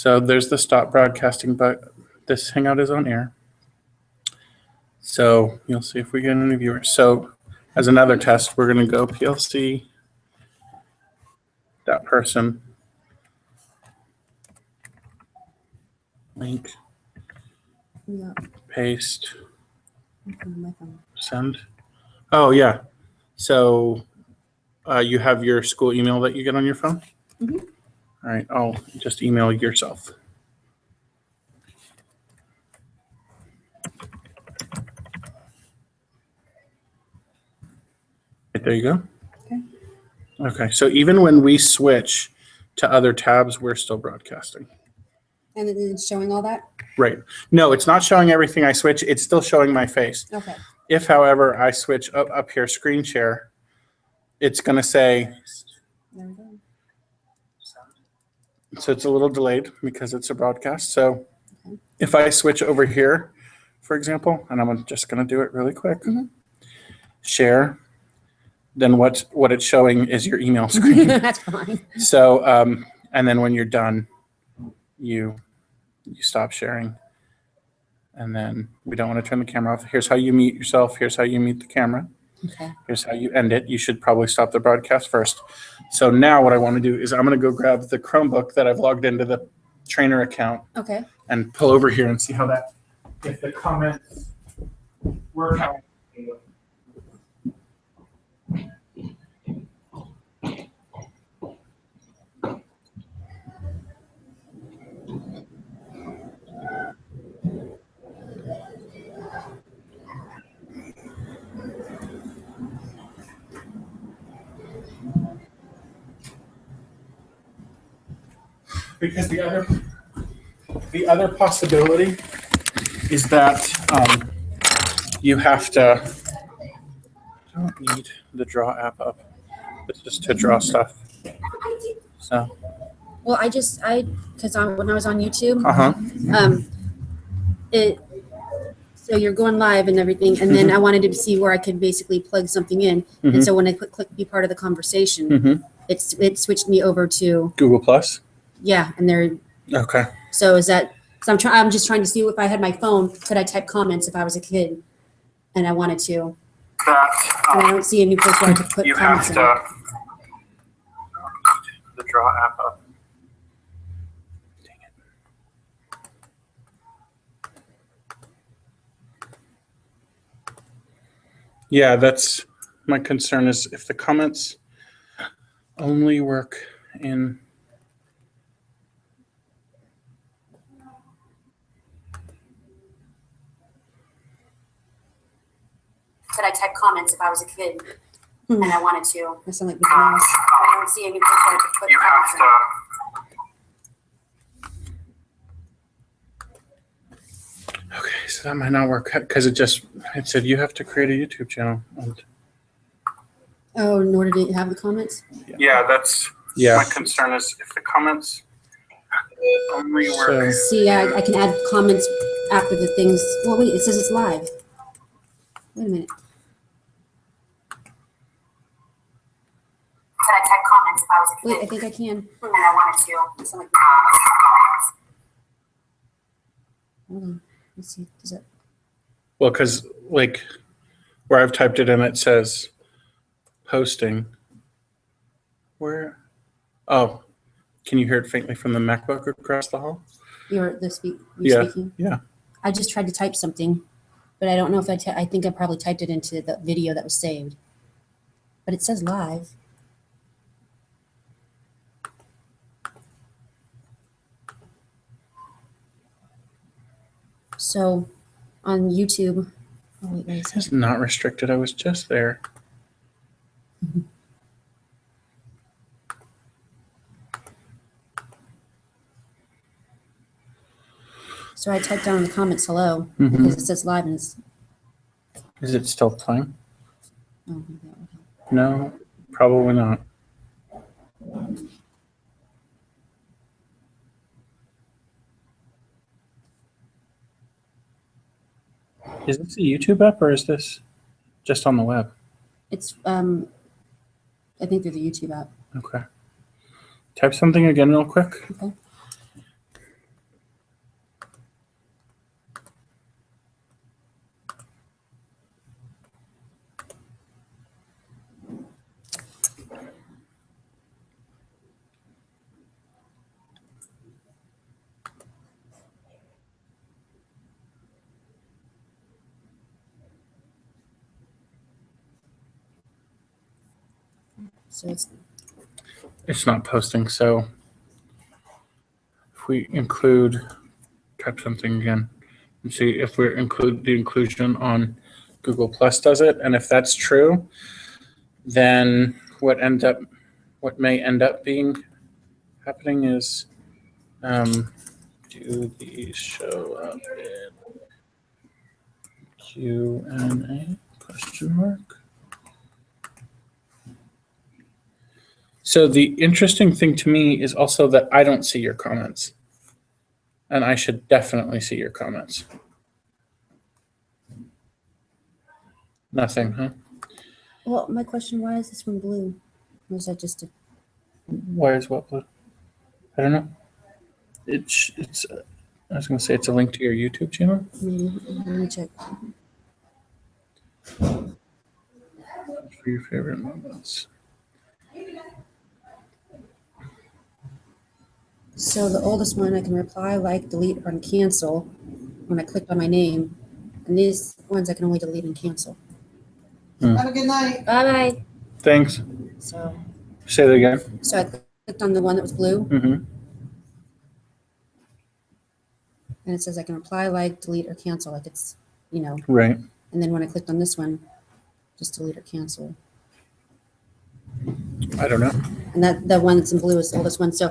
So there's the stop broadcasting, but this Hangout is on air. So you'll see if we get any viewers. So as another test, we're going to go PLC, that person, link, Yeah. paste, My phone. send. Oh, yeah. So you have your school email that you get on your phone? Mm-hmm. All right, I'll just email yourself. Right, there you go. Okay. Okay, so even when we switch to other tabs, we're still broadcasting. And then it's showing all that? Right. No, it's not showing everything I switch. It's still showing my face. Okay. If, however, I switch up here, screen share, it's going to say, There we go. so it's a little delayed because it's a broadcast. So if I switch over here, for example, and I'm just going to do it really quick, share, then what it's showing is your email screen. That's fine. So, and then when you're done, you stop sharing. And then we don't want to turn the camera off. Here's how you mute yourself. Here's how you mute the camera. Okay. Here's how you end it. You should probably stop the broadcast first. So now what I want to do is I'm going to go grab the Chromebook that I've logged into the trainer account Okay. and pull over here and see how that, if the comments work out. Because the other possibility is that you have to. I don't need the draw app up. It's just to draw stuff. So. Well, because when I was on YouTube, so you're going live and everything, and then I wanted to see where I could basically plug something in, and so when I click be part of the conversation, it switched me over to Google Plus. Yeah, and they're okay. So is that? So I'm just trying to see if I had my phone, could I type comments if I was a kid, and I wanted to. And I don't see any place where I could put comments in. The draw app up. Dang it. Yeah, that's my concern is if the comments only work in. Could I type comments if I was a kid and I wanted to? That sounds like I don't see any place where I could put comments in. Okay, so that might not work because it said you have to create a YouTube channel. Oh, in order to have the comments? Yeah, my concern is if the comments only work. See, I can add comments after the things. Well, wait, it says it's live. Wait a minute. Could I type comments if I was a kid? Wait, I think I can. And I wanted to. Hold on. Let's see. Does it? Well, because like where I've typed it in, it says posting. Where? Oh, can you hear it faintly from the MacBook across the hall? You're Yeah. speaking? Yeah. I just tried to type something, but I don't know if I think I probably typed it into the video that was saved. But it says live. So on YouTube, oh wait, wait a second. It's not restricted. I was just there. So I typed down in the comments hello because it says live and it's. Is it still playing? Oh, maybe that would help. No, probably not. Is this a YouTube app or is this just on the web? It's I think through the YouTube app. Okay. Type something again real quick. Okay. So It's not posting. So if we include, type something again and see if we include the inclusion on Google Plus does it. And if that's true, then what may end up being happening is, do these show up in Q&A question mark? So the interesting thing to me is also that I don't see your comments. And I should definitely see your comments. Nothing, huh? well, my question, why is this one blue? Or is that just a, Why is what blue? I don't know. It's. I was going to say it's a link to your YouTube channel. maybe, let me check. For your favorite moments. So the oldest one, I can reply, like, delete, or cancel when I click on my name. And these ones I can only delete and cancel. Have a good night. Bye-bye. Thanks. So Say that again. I clicked on the one that was blue, Mm-hmm. and it says I can reply, like, delete, or cancel, like it's, Right. and then when I clicked on this one, just delete or cancel. I don't know. And that the one that's in blue is the oldest one. So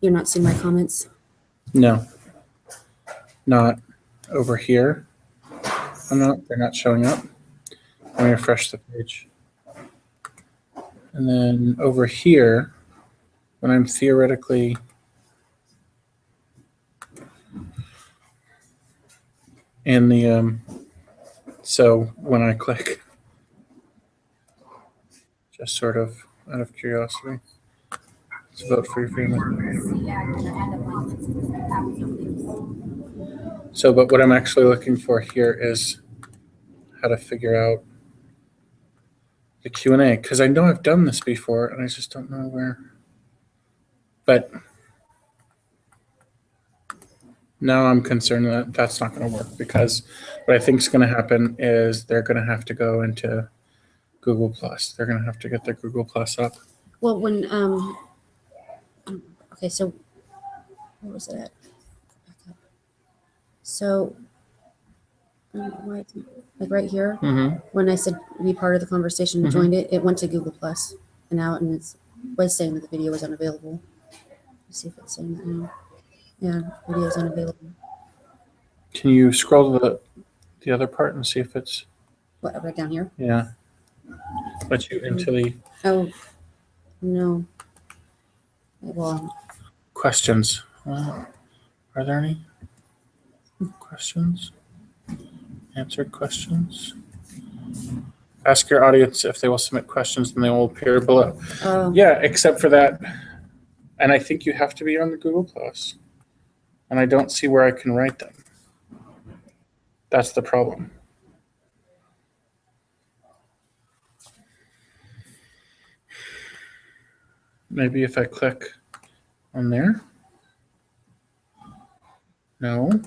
you're not seeing my comments? No. Not over here. They're not showing up. Let me refresh the page. And then over here, when I'm theoretically in the, so when I click, just sort of out of curiosity, let's vote for your family. So, but what I'm actually looking for here is how to figure out the Q&A, because I know I've done this before and I just don't know where. But now I'm concerned that that's not going to work, because what I think is going to happen is they're going to have to go into Google Plus. They're going to have to get their Google Plus up. Well, when okay, so where was it at? Back up. So why it's not, like right here, Mm-hmm. when I said be part of the conversation and Mhm. joined it, it went to Google Plus and now, and it was saying that the video was unavailable. Let's see if it's saying that now. Yeah, video is unavailable. Can you scroll to the other part and see if it's, What, right down here? yeah, let you into the Oh, no. Well, questions. Are there any questions? Answered questions? Ask your audience if they will submit questions, and they will appear below. Yeah, except for that. And I think you have to be on the Google Plus. And I don't see where I can write them. That's the problem. Maybe if I click on there. No.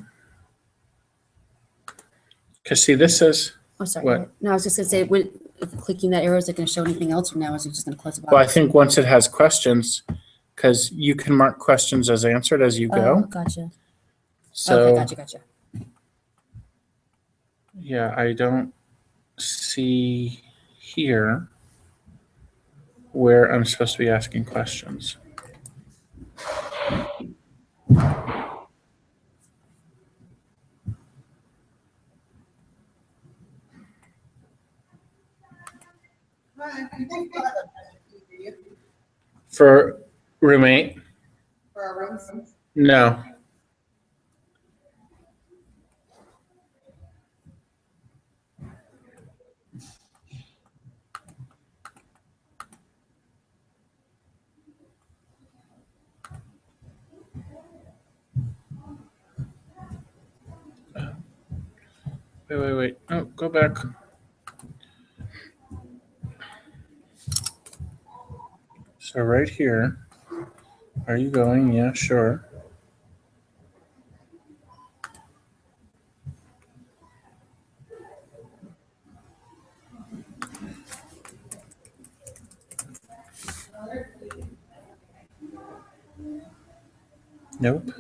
Because see, this says, oh, sorry. What? No, I was just gonna say, if clicking that arrow, is it gonna show anything else, or now is it just gonna close the box? well, I think once it has questions, because you can mark questions as answered as you Oh, go. gotcha. So, Okay, gotcha. yeah, I don't see here where I'm supposed to be asking questions. For roommate, For our rooms. no. Wait. No, go back. So right here, are you going? Yeah, sure. Nope.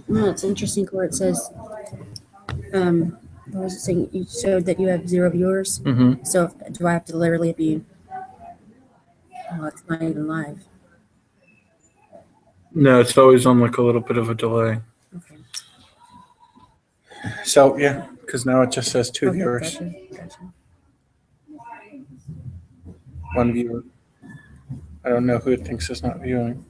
No, it's interesting where it says, what was it saying? You showed that you have 0 viewers. Mm-hmm. So do I have to literally be, oh, it's not even live. No, it's always on like a little bit of a delay. Okay. So yeah, because now it just says 2 Okay, viewers, gotcha. 1 viewer. I don't know who it thinks is not viewing.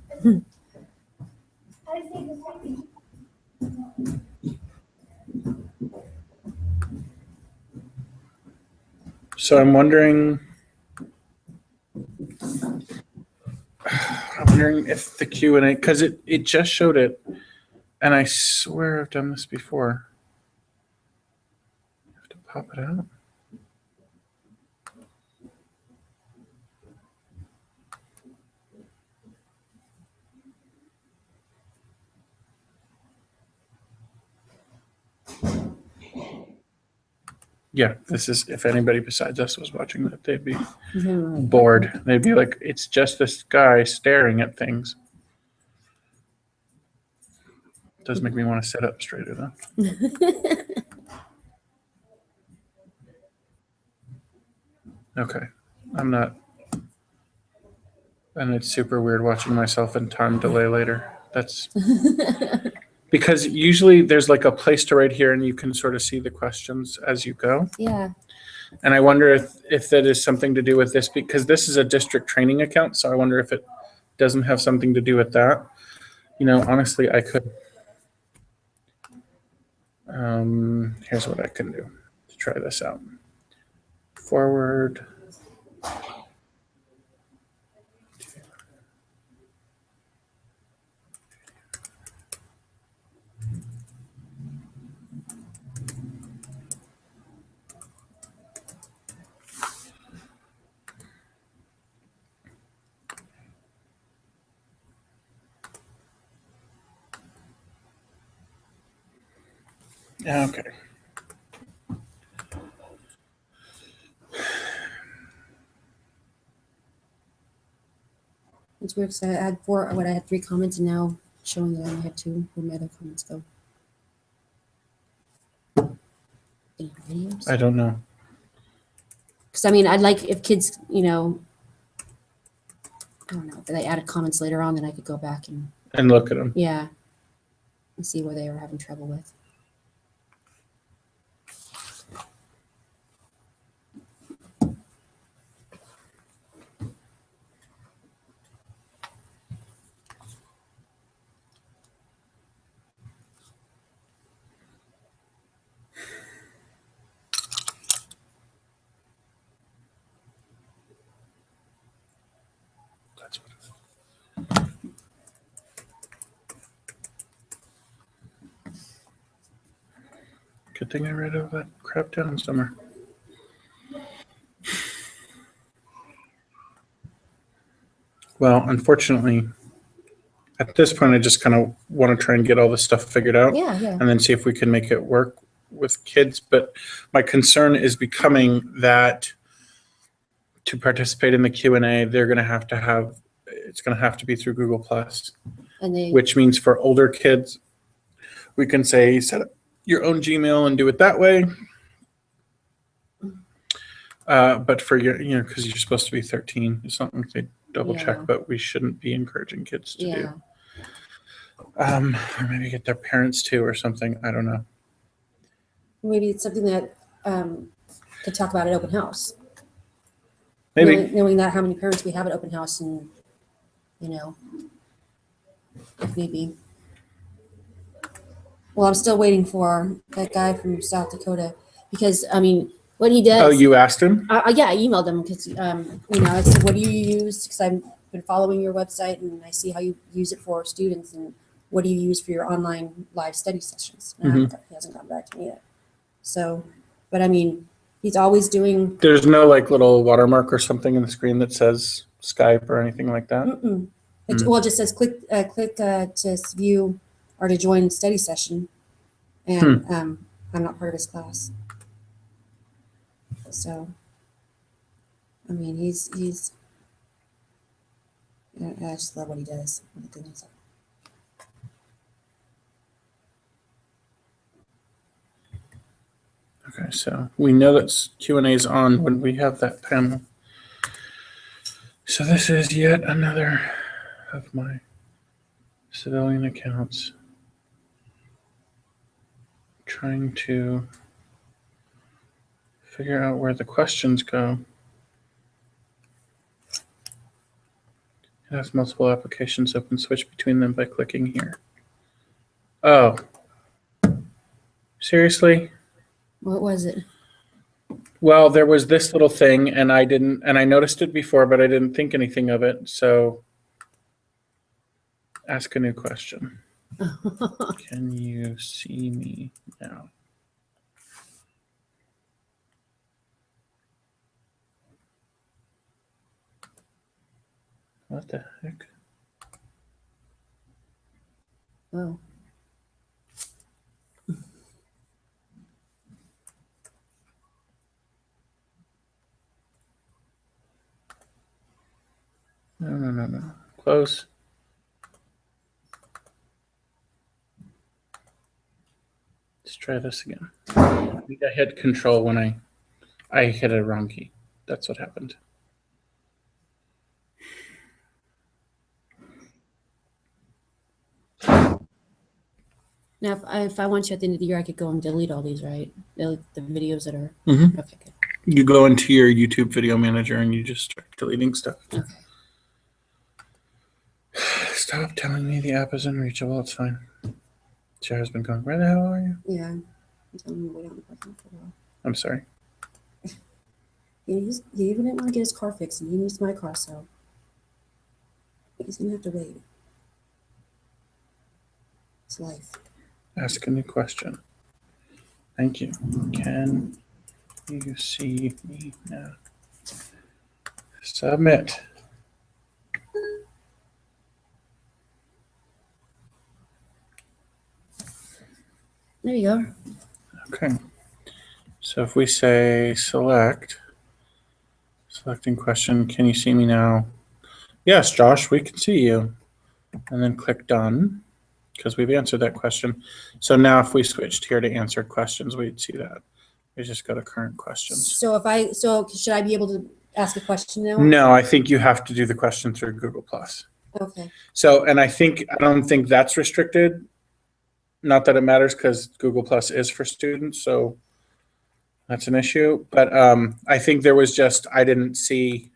So I'm wondering if the Q&A, because it just showed it, and I swear I've done this before. I have to pop it out. Yeah, this is, if anybody besides us was watching that, they'd be bored. They'd be like, it's just this guy staring at things. Does make me want to sit up straighter though. Okay, I'm not. And it's super weird watching myself in time delay later. That's because usually there's like a place to write here and you can sort of see the questions as you go. Yeah. And I wonder if that is something to do with this, because this is a district training account. So I wonder if it doesn't have something to do with that. You know, honestly, I could. Here's what I can do to try this out. Forward. Okay. It's weird because I had 3 comments and now showing that I only had 2. Where my other comments go? Any videos? I don't know. Because I mean, I'd like if kids, you know, I don't know, if they added comments later on, then I could go back and Look at them. yeah, and see where they were having trouble with. That's what it is. Good thing I read all that crap down somewhere. Well, unfortunately, at this point, I just kind of want to try and get all this stuff figured out. Yeah. And then see if we can make it work with kids. But my concern is becoming that to participate in the Q&A, they're going to have it's going to have to be through Google Plus, And which means for older kids, we can say set up your own Gmail and do it that way. But for your, because you're supposed to be 13, it's something they double check, Yeah. but we shouldn't be encouraging kids to do. yeah, Or maybe get their parents to or something. I don't know. maybe it's something that could talk about at open house. Maybe. Knowing that how many parents we have at open house, and you know, if maybe. Well, I'm still waiting for that guy from South Dakota because I mean, what he does. Oh, you asked him? Yeah, I emailed him because you know, I said, "What do you use?" Because I've been following your website and I see how you use it for students. And what do you use for your online live study sessions? And he hasn't gotten back to me yet. So, but I mean, he's always doing. There's no like little watermark or something in the screen that says Skype or anything like that? Well, it just says click to view or to join study session. And I'm not part of his class. So, I mean, he's I just love what he does. What the thing is. Okay, so we know that Q&A is on when we have that panel. So this is yet another of my civilian accounts trying to figure out where the questions go. It has multiple applications open. Switch between them by clicking here. Oh. Seriously? What was it? Well, there was this little thing and I noticed it before, but I didn't think anything of it. So ask a new question. Can you see me now? What the heck? Oh. No. Close. Let's try this again. I think I hit control when I hit a wrong key. That's what happened. Now, if I want you at the end of the year, I could go and delete all these, right? The videos that are. Mm-hmm. Okay, good. You go into your YouTube video manager and you just start deleting stuff. Okay. Stop telling me the app is unreachable. It's fine. Sarah's been going, where the hell are you? Yeah. I'm telling you, wait on the parking lot for a while. I'm sorry. He even didn't want to get his car fixed, and he needs my car, so he's gonna have to wait. It's life. Ask a new question. Thank you. Can you see me now? Submit. There you go. Okay. So if we say selecting question, can you see me now? Yes, Josh, we can see you. And then click done because we've answered that question. So now if we switched here to answered questions, we'd see that. We just go to current questions. So should I be able to ask a question now? No, I think you have to do the question through Google+. Okay. So, and I don't think that's restricted. Not that it matters because Google+ is for students, so that's an issue. But I think there was just, I didn't think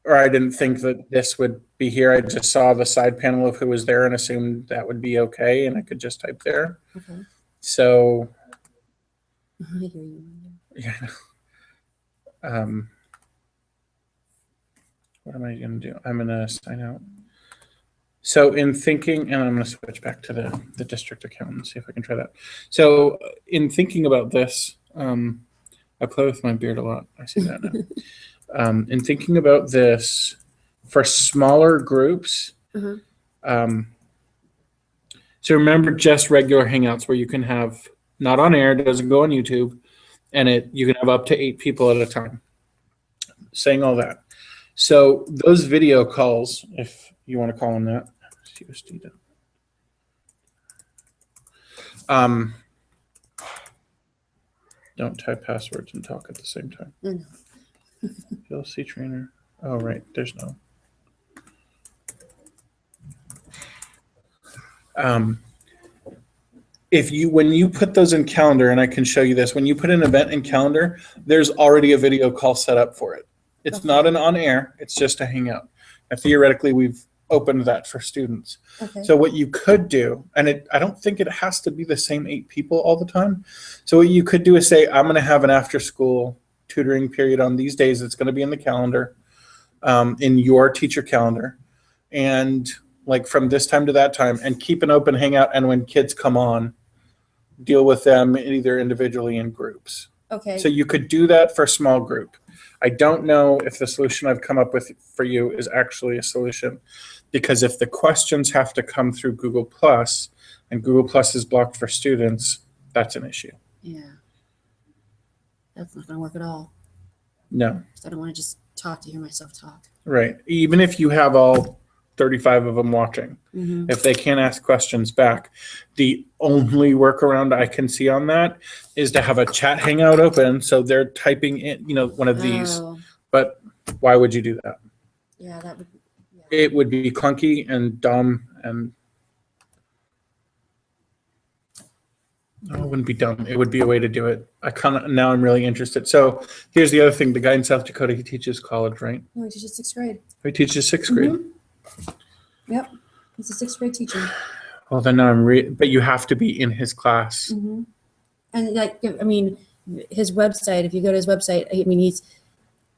that this would be here. I just saw the side panel of who was there and assumed that would be okay, and I could just type there. Okay. So, I hear you. yeah. What am I going to do? I'm going to sign out. So in thinking, and I'm going to switch back to the district account and see if I can try that. So in thinking about this, I play with my beard a lot. I see that now. In thinking about this, for smaller groups, so remember just regular Hangouts where you can have, not on air, it doesn't go on YouTube, and you can have up to 8 people at a time. Saying all that. So those video calls, if you want to call them that, don't type passwords and talk at the same time. PLC trainer. Oh, right. There's no. When you put those in calendar, and I can show you this, when you put an event in calendar, there's already a video call set up for it. It's not an on-air, it's just a Hangout. And theoretically, we've opened that for students. Okay. So what you could do, and I don't think it has to be the same 8 people all the time. So what you could do is say, I'm going to have an after-school tutoring period on these days. It's going to be in the calendar, in your teacher calendar. And like from this time to that time, and keep an open Hangout. And when kids come on, deal with them either individually in groups. Okay. So you could do that for a small group. I don't know if the solution I've come up with for you is actually a solution, because if the questions have to come through Google+, and Google+ is blocked for students, that's an issue. Yeah. That's not gonna work at all. No, 'Cause I don't want to just talk to hear myself talk. right. Even if you have all 35 of them watching, Mm-hmm. if they can't ask questions back, the only workaround I can see on that is to have a chat hangout open so they're typing in, one of these. Oh, But why would you do that? yeah, that would. It would be clunky and dumb and no, it wouldn't be dumb. It would be a way to do it. Now I'm really interested. So here's the other thing. The guy in South Dakota, he teaches college, right? No, he teaches 6th grade. He teaches 6th grade. Mhm. Yep, he's a 6th grade teacher. Well, then now but you have to be in his class. Mm-hmm. And like, I mean, his website. If you go to his website, I mean,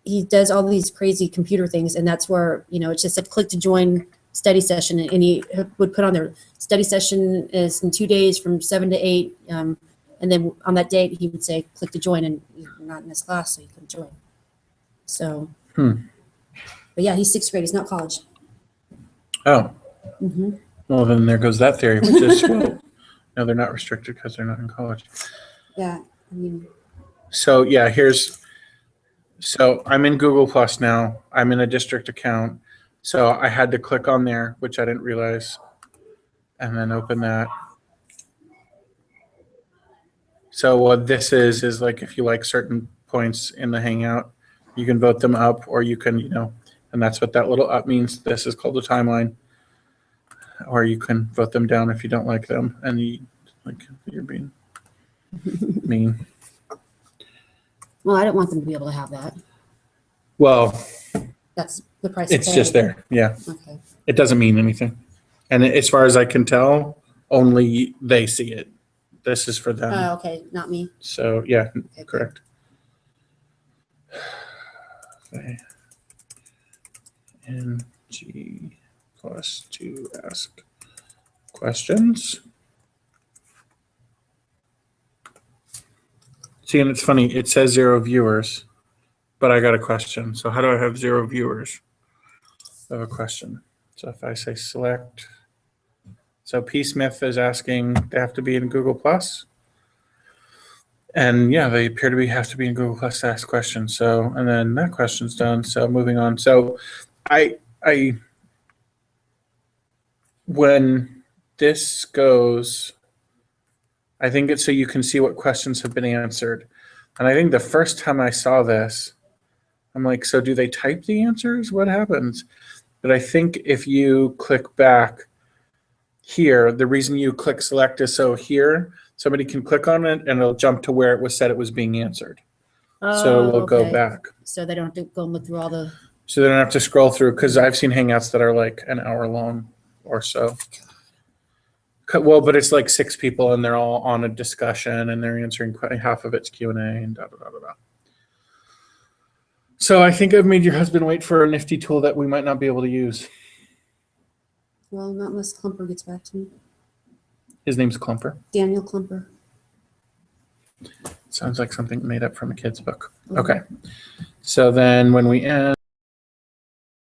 he does all these crazy computer things, and that's where it's just a click to join study session, and he would put on their study session is in 2 days from 7 to 8, and then on that date he would say click to join, and you're not in this class, so you can join. So, but yeah, he's 6th grade. He's not college. Oh, Mm-hmm. well, then there goes that theory, which is, well, no, they're not restricted because they're not in college. Yeah, I mean, So yeah, so I'm in Google Plus now. I'm in a district account. So I had to click on there, which I didn't realize, and then open that. So what this is like if you like certain points in the Hangout, you can vote them up, or you can, and that's what that little up means. This is called the timeline. Or you can vote them down if you don't like them, and you're being mean. well, I don't want them to be able to have that. Well, That's the price. it's of just pay. there. Yeah. Okay. It doesn't mean anything. And as far as I can tell, only they see it. This is for them. Oh, okay, not me. So, yeah, Okay, correct. Okay. NG plus to ask questions. See, and it's funny, it says 0 viewers, but I got a question. So how do I have 0 viewers? I have a question. So if I say select, so P. Smith is asking, they have to be in Google Plus. And yeah, they appear to have to be in Google Plus to ask questions. So, and then that question's done. So moving on. So when this goes, I think it's so you can see what questions have been answered. And I think the first time I saw this, I'm like, so do they type the answers? What happens? But I think if you click back here, the reason you click select is so here, somebody can click on it and it'll jump to where it was said it was being answered. So we'll go okay. back. So they don't have to go and look through all the. So they don't have to scroll through, because I've seen Hangouts that are like an hour long or so. Well, but it's like 6 people and they're all on a discussion and they're answering half of it's Q&A and da da da da da. So I think I've made your husband wait for a nifty tool that we might not be able to use. Well, not unless Klumper gets back to me. His name's Clumper. Daniel Klumper. Sounds like something made up from a kid's book. Okay. So then when we end.